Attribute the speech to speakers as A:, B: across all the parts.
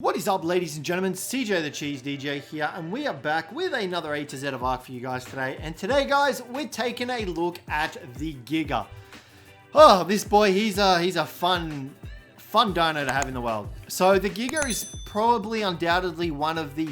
A: What is up, ladies and gentlemen? Cjthecheesedj here, and we are back with another A to Z of ARK for you guys today. And today, guys, we're taking a look at the Giga. Oh, this boy, he's a fun dino to have in the world. So the Giga is probably undoubtedly one of the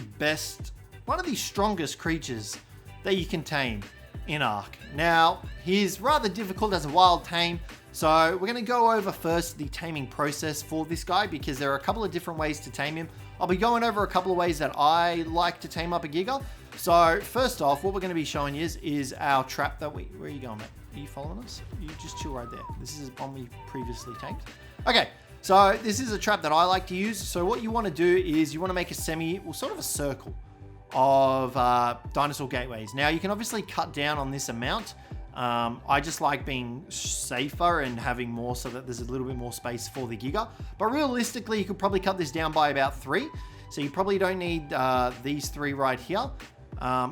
A: strongest creatures that you can tame in ARK. Now, he's rather difficult as a wild tame. So we're going to go over first the taming process for this guy, because there are a couple of different ways to tame him. I'll be going over a couple of ways that I like to tame up a Giga. So first off, what we're going to be showing you is our trap that where are you going, mate? Are you following us? You just chill right there. This is one we previously tamed. Okay, so this is a trap that I like to use. So what you want to do is you want to make a sort of a circle of dinosaur gateways. Now you can obviously cut down on this amount. I just like being safer and having more so that there's a little bit more space for the Giga. But realistically, you could probably cut this down by about 3. So you probably don't need these 3 right here.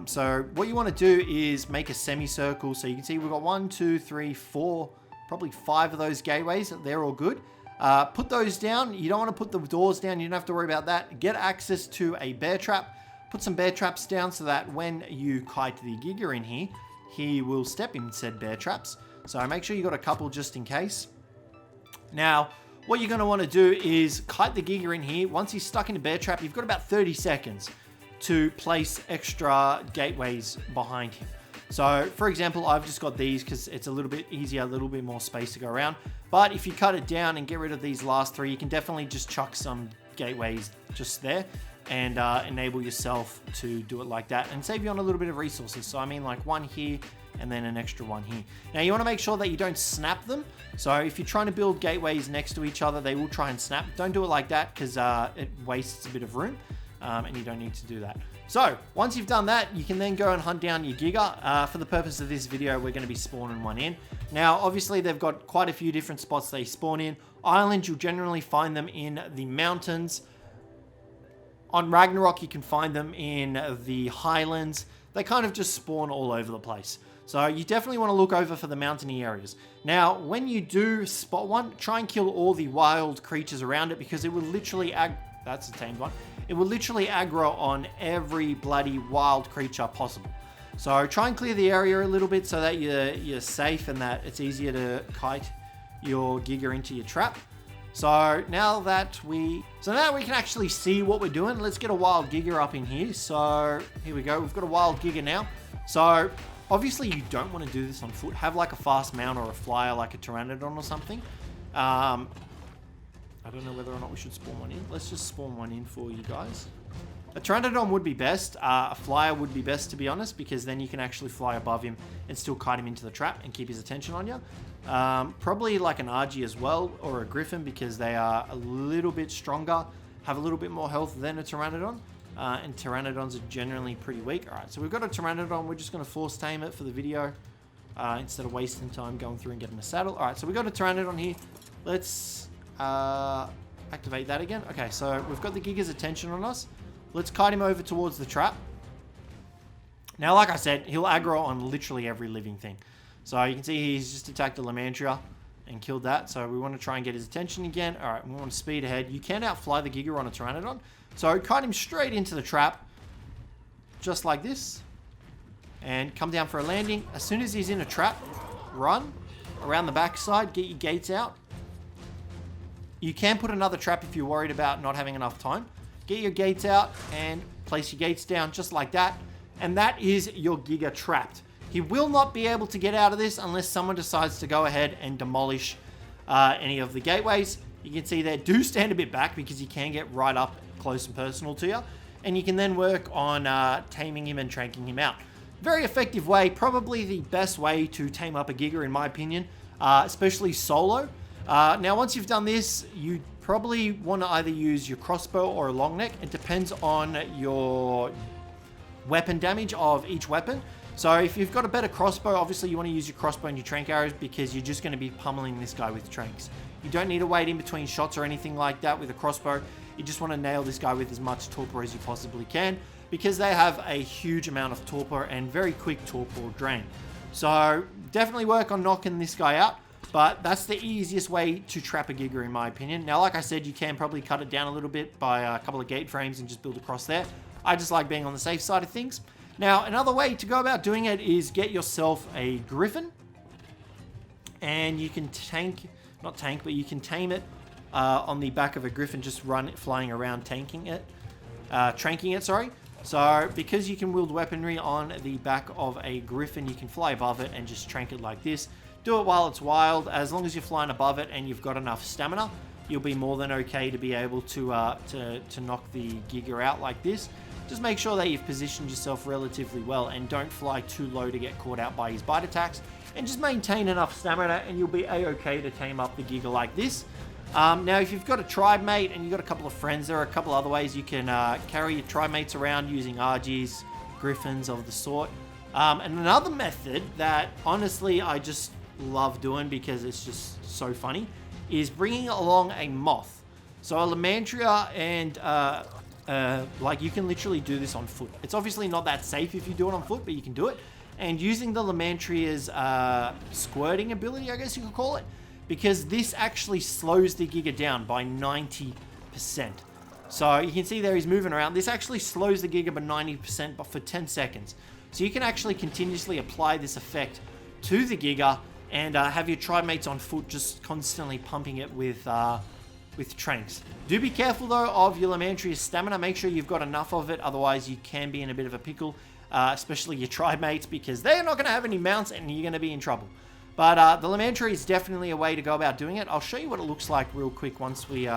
A: So what you want to do is make a semicircle. So you can see we've got 1, 2, 3, 4, probably 5 of those gateways. They're all good. Put those down. You don't want to put the doors down. You don't have to worry about that. Get access to a bear trap. Put some bear traps down so that when you kite the Giga in here, he will step in said bear traps. So make sure you got a couple just in case. Now, what you're going to want to do is kite the Giga in here. Once he's stuck in a bear trap, you've got about 30 seconds to place extra gateways behind him. So, for example, I've just got these because it's a little bit easier, a little bit more space to go around. But if you cut it down and get rid of these last 3, you can definitely just chuck some gateways just there and enable yourself to do it like that and save you on a little bit of resources. So I mean, like 1 here and then an extra 1 here. Now you want to make sure that you don't snap them. So if you're trying to build gateways next to each other, they will try and snap. Don't do it like that because it wastes a bit of room and you don't need to do that. So once you've done that, you can then go and hunt down your Giga. For the purpose of this video, we're going to be spawning one in. Now obviously they've got quite a few different spots they spawn in. Islands, you'll generally find them in the mountains. On Ragnarok, you can find them in the highlands. They kind of just spawn all over the place. So you definitely want to look over for the mountainy areas. Now, when you do spot one, try and kill all the wild creatures around it, because it will literally that's a tamed one. It will literally aggro on every bloody wild creature possible. So try and clear the area a little bit so that you're safe and that it's easier to kite your Giga into your trap. So now we can actually see what we're doing. Let's get a wild Giga up in here. So here we go. We've got a wild Giga now. So obviously you don't want to do this on foot. Have like a fast mount or a flyer like a Pteranodon or something. I don't know whether or not we should spawn one in. Let's just spawn one in for you guys. A Pteranodon would be best. A flyer would be best, to be honest, because then you can actually fly above him and still kite him into the trap and keep his attention on you. Probably like an Argy as well, or a Griffin, because they are a little bit stronger, have a little bit more health than a Pteranodon. And Pteranodons are generally pretty weak. Alright, so we've got a Pteranodon. We're just going to force tame it for the video instead of wasting time going through and getting a saddle. Alright, so we've got a Pteranodon here. Let's activate that again. Okay, so we've got the Giga's attention on us. Let's kite him over towards the trap. Now, like I said, he'll aggro on literally every living thing. So you can see he's just attacked a Lamantria and killed that. So we want to try and get his attention again. All right, we want to speed ahead. You can outfly the Giga on a Pteranodon. So kite him straight into the trap, just like this. And come down for a landing. As soon as he's in a trap, run around the backside, get your gates out. You can put another trap if you're worried about not having enough time. Get your gates out and place your gates down just like that. And that is your Giga trapped. He will not be able to get out of this unless someone decides to go ahead and demolish any of the gateways. You can see they do stand a bit back because he can get right up close and personal to you. And you can then work on taming him and tranking him out. Very effective way, probably the best way to tame up a Giga in my opinion, especially solo. Now once you've done this, you probably want to either use your crossbow or a long neck. It depends on your weapon damage of each weapon. So if you've got a better crossbow, obviously you want to use your crossbow and your trank arrows, because you're just going to be pummeling this guy with tranks. You don't need to wait in between shots or anything like that with a crossbow. You just want to nail this guy with as much torpor as you possibly can, because they have a huge amount of torpor and very quick torpor drain. So definitely work on knocking this guy out. But that's the easiest way to trap a Giga in my opinion. Now, like I said, you can probably cut it down a little bit by a couple of gate frames and just build across there. I just like being on the safe side of things. Now, another way to go about doing it is get yourself a Griffin. And you can but you can tame it on the back of a Griffin, just flying around tranking it, sorry. So, because you can wield weaponry on the back of a Griffin, you can fly above it and just trank it like this. Do it while it's wild. As long as you're flying above it and you've got enough stamina, you'll be more than okay to be able to knock the Giga out like this. Just make sure that you've positioned yourself relatively well and don't fly too low to get caught out by his bite attacks. And just maintain enough stamina and you'll be a-okay to tame up the Giga like this. Now, if you've got a tribe mate and you've got a couple of friends, there are a couple other ways you can carry your tribe mates around using RGs, Griffins of the sort. And another method that, honestly, I just love doing because it's just so funny, is bringing along a moth. So a Lamantria and, like, you can literally do this on foot. It's obviously not that safe if you do it on foot, but you can do it. And using the Lamantria's squirting ability, I guess you could call it, because this actually slows the Giga down by 90%. So you can see there he's moving around. This actually slows the Giga by 90%, but for 10 seconds. So you can actually continuously apply this effect to the Giga and have your tribe mates on foot just constantly pumping it with tranks. Do be careful though of your Lamantria's stamina. Make sure you've got enough of it, otherwise you can be in a bit of a pickle, especially your tribe mates, because they're not going to have any mounts and you're going to be in trouble. But the Lamantria is definitely a way to go about doing it. I'll show you what it looks like real quick once we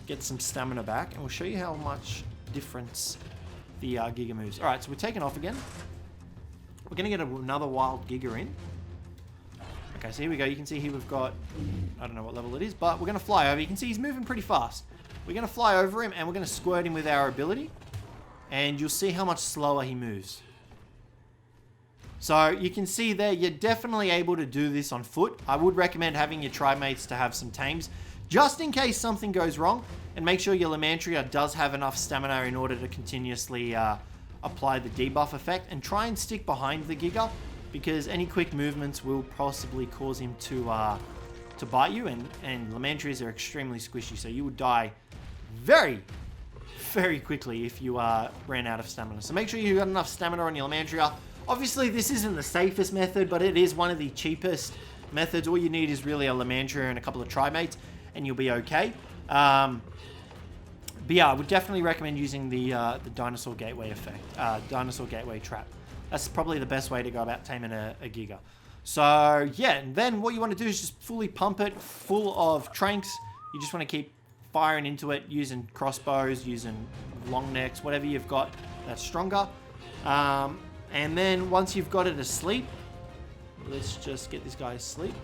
A: get some stamina back, and we'll show you how much difference the Giga moves. Alright, so we're taking off again. We're going to get another wild Giga in. Okay, so here we go. You can see here we've got, I don't know what level it is, but we're going to fly over. You can see he's moving pretty fast. We're going to fly over him, and we're going to squirt him with our ability, and you'll see how much slower he moves. So you can see there, you're definitely able to do this on foot. I would recommend having your tribe mates to have some tames, just in case something goes wrong, and make sure your Lamantria does have enough stamina in order to continuously apply the debuff effect, and try and stick behind the Giga, because any quick movements will possibly cause him to bite you, and Lamantrias are extremely squishy, so you would die very, very quickly if you ran out of stamina. So make sure you've got enough stamina on your Lamantria. Obviously, this isn't the safest method, but it is one of the cheapest methods. All you need is really a Lamantria and a couple of tribe mates, and you'll be okay. But yeah, I would definitely recommend using the Dinosaur Gateway effect, Dinosaur Gateway trap. That's probably the best way to go about taming a Giga. So yeah, and then what you want to do is just fully pump it full of tranks. You just want to keep firing into it using crossbows, using long necks, whatever you've got that's stronger. And then once you've got it asleep, let's just get this guy asleep.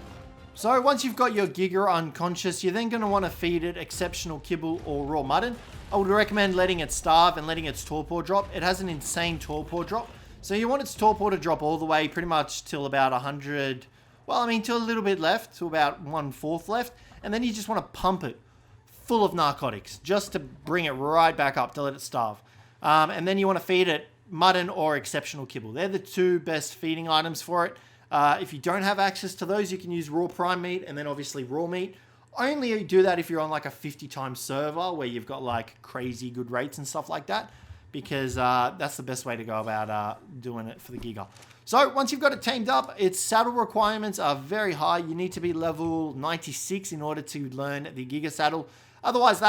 A: So once you've got your Giga unconscious, you're then going to want to feed it exceptional kibble or raw mutton. I would recommend letting it starve and letting its torpor drop. It has an insane torpor drop. So you want its torpor to drop all the way pretty much till about 100, well, I mean, till a little bit left, to about 1/4 left. And then you just want to pump it full of narcotics just to bring it right back up to let it starve. And then you want to feed it mutton or exceptional kibble. They're the two best feeding items for it. If you don't have access to those, you can use raw prime meat and then obviously raw meat. Only do that if you're on like a 50-time server where you've got like crazy good rates and stuff like that, because that's the best way to go about doing it for the Giga. So once you've got it tamed up, its saddle requirements are very high. You need to be level 96 in order to learn the Giga saddle. Otherwise,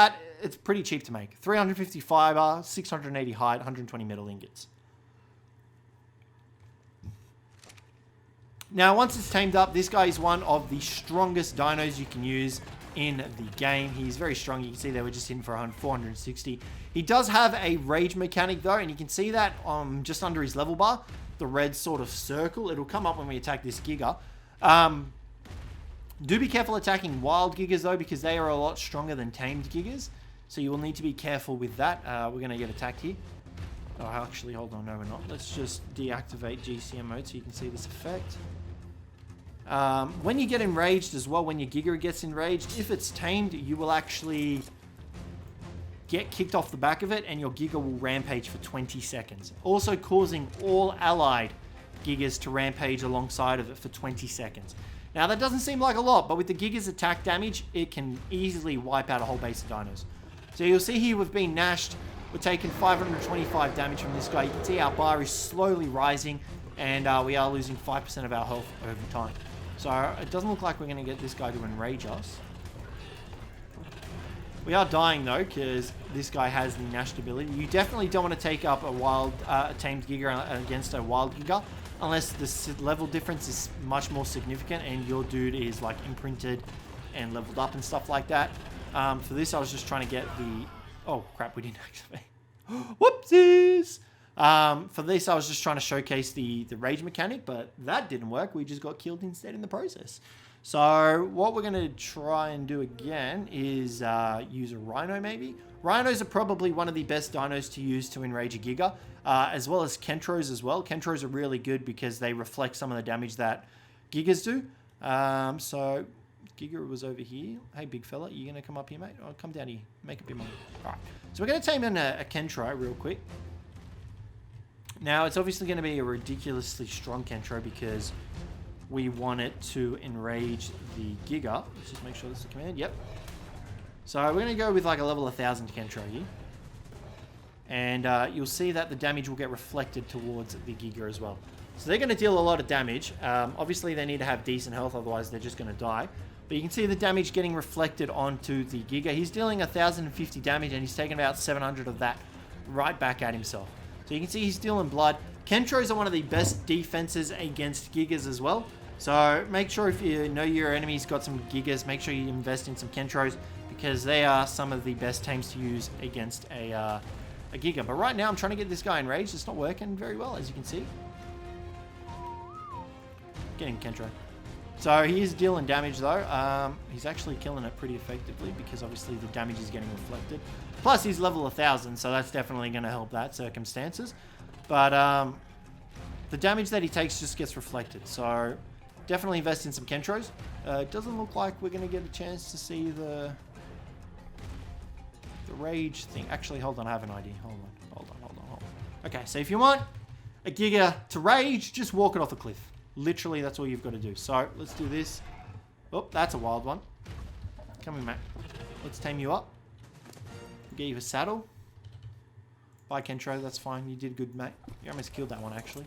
A: it's pretty cheap to make. 350 fiber, 680 hide, 120 metal ingots. Now, once it's tamed up, this guy is one of the strongest dinos you can use in the game. He's very strong. You can see there we're just hitting for 460. He does have a rage mechanic though, and you can see that just under his level bar, the red sort of circle. It'll come up when we attack this Giga. Do be careful attacking wild Gigas though, because they are a lot stronger than tamed Gigas. So you will need to be careful with that. We're going to get attacked here. Oh, actually, hold on. No, we're not. Let's just deactivate GCM mode so you can see this effect. When you get enraged as well, when your Giga gets enraged, if it's tamed, you will actually get kicked off the back of it and your Giga will rampage for 20 seconds. Also causing all allied Gigas to rampage alongside of it for 20 seconds. Now, that doesn't seem like a lot, but with the Giga's attack damage, it can easily wipe out a whole base of dinos. So you'll see here we've been nashed. We're taking 525 damage from this guy. You can see our bar is slowly rising, and we are losing 5% of our health over time. So it doesn't look like we're going to get this guy to enrage us. We are dying though, because this guy has the nashed ability. You definitely don't want to take up a tamed Giga against a wild Giga, unless the level difference is much more significant and your dude is like imprinted and leveled up and stuff like that. For this, I was just trying to get the... Oh, crap, we didn't activate. Whoopsies! For this, I was just trying to showcase the rage mechanic, but that didn't work. We just got killed instead in the process. So what we're going to try and do again is use a Rhino maybe. Rhinos are probably one of the best dinos to use to enrage a Giga, as well as Kentros as well. Kentros are really good because they reflect some of the damage that Gigas do. So Giga was over here. Hey, big fella, you going to come up here, mate? Oh, come down here. Make a bit more. All right. So we're going to tame in a Kentro real quick. Now, it's obviously going to be a ridiculously strong Kentro because we want it to enrage the Giga. Let's just make sure this is the command. Yep. So we're going to go with like a level 1000 Kentro here. And you'll see that the damage will get reflected towards the Giga as well. So they're going to deal a lot of damage. Obviously, they need to have decent health, otherwise they're just going to die. But you can see the damage getting reflected onto the Giga. He's dealing 1050 damage, and he's taking about 700 of that right back at himself. So you can see he's dealing blood. Kentros are one of the best defenses against Gigas as well. So make sure if you know your enemy's got some Gigas, make sure you invest in some Kentros, because they are some of the best tames to use against a Giga. But right now I'm trying to get this guy enraged. It's not working very well, as you can see. Getting Kentro. So he is dealing damage though. He's actually killing it pretty effectively because obviously the damage is getting reflected. Plus he's level 1000, so that's definitely going to help that circumstances. But the damage that he takes just gets reflected. So definitely invest in some Kentros. It doesn't look like we're going to get a chance to see the rage thing. Actually, hold on, I have an idea. Hold on. Okay, so if you want a Giga to rage, just walk it off a cliff. Literally, that's all you've got to do. So let's do this. Oh, that's a wild one. Come in, mate. Let's tame you up. Get you a saddle. Bye, Kentro. That's fine. You did good, mate. You almost killed that one, actually.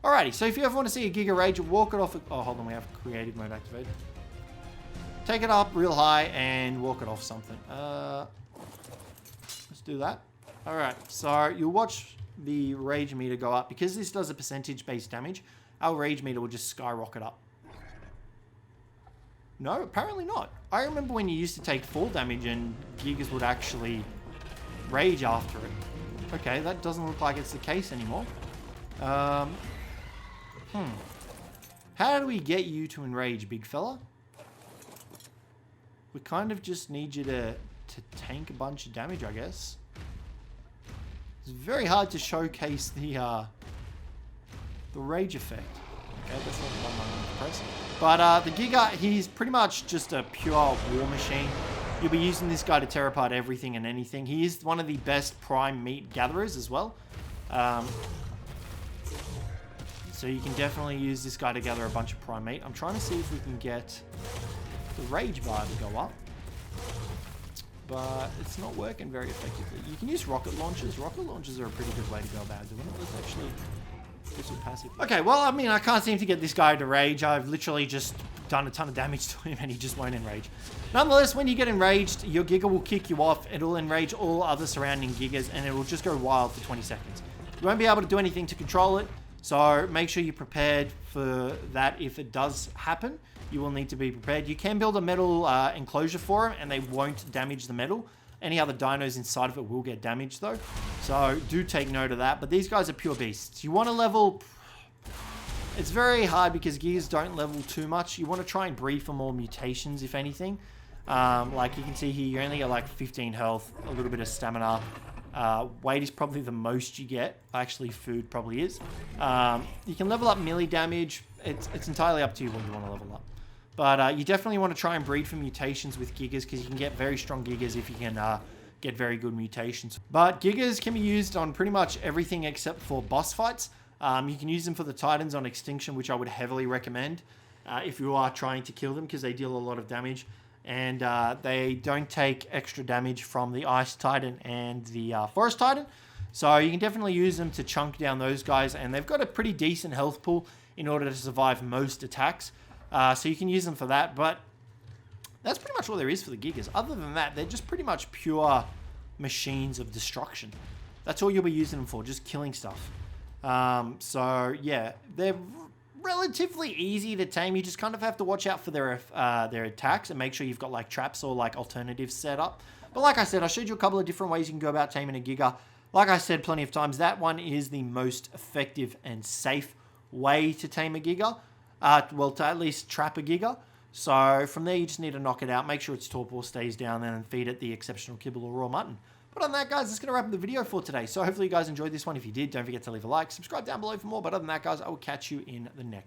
A: Alrighty, so if you ever want to see a Giga rage, walk it off. Oh, hold on. We have creative mode activated. Take it up real high and walk it off something. Let's do that. Alright, so you'll watch the rage meter go up. Because this does a percentage-based damage, our rage meter will just skyrocket up. No, apparently not. I remember when you used to take fall damage and Gigas would actually rage after it. Okay, that doesn't look like it's the case anymore. How do we get you to enrage, big fella? We kind of just need you to tank a bunch of damage, I guess. It's very hard to showcase the rage effect. Okay, that's not the one I'm going to press. But the Giga, he's pretty much just a pure war machine. You'll be using this guy to tear apart everything and anything. He is one of the best prime meat gatherers as well. So you can definitely use this guy to gather a bunch of prime meat. I'm trying to see if we can get the rage bar to go up. But it's not working very effectively. You can use rocket launchers. Rocket launchers are a pretty good way to go about doing it. Let's actually do some passive. Okay, well, I mean, I can't seem to get this guy to rage. I've literally just done a ton of damage to him and he just won't enrage. Nonetheless, when you get enraged, your Giga will kick you off. It'll enrage all other surrounding Gigas and it will just go wild for 20 seconds. You won't be able to do anything to control it. So make sure you're prepared for that. If it does happen, you will need to be prepared. You can build a metal enclosure for them and they won't damage the metal. Any other dinos inside of it will get damaged though. So do take note of that. But these guys are pure beasts. You want to level... It's very hard because Gigas don't level too much. You want to try and breed for more mutations, if anything. Like you can see here, you only get like 15 health, a little bit of stamina. Weight is probably the most you get. Actually, food probably is. You can level up melee damage. It's entirely up to you what you want to level up. But you definitely want to try and breed for mutations with Gigas because you can get very strong Gigas if you can get very good mutations. But Gigas can be used on pretty much everything except for boss fights. You can use them for the Titans on Extinction, which I would heavily recommend. if you are trying to kill them, because they deal a lot of damage. And they don't take extra damage from the Ice Titan and the Forest Titan. So you can definitely use them to chunk down those guys. And they've got a pretty decent health pool in order to survive most attacks. So you can use them for that. But that's pretty much all there is for the Gigas. Other than that, they're just pretty much pure machines of destruction. That's all you'll be using them for, just killing stuff. So yeah, they're relatively easy to tame. You just kind of have to watch out for their attacks and make sure you've got like traps or like alternatives set up. But like I said, I showed you a couple of different ways you can go about taming a Giga. Like I said plenty of times, that one is the most effective and safe way to tame a Giga. Well, to at least trap a Giga. So from there, you just need to knock it out. Make sure its torpor stays down there and feed it the exceptional kibble or raw mutton. But on that, guys, that's going to wrap up the video for today. So hopefully you guys enjoyed this one. If you did, don't forget to leave a like. Subscribe down below for more. But other than that, guys, I will catch you in the next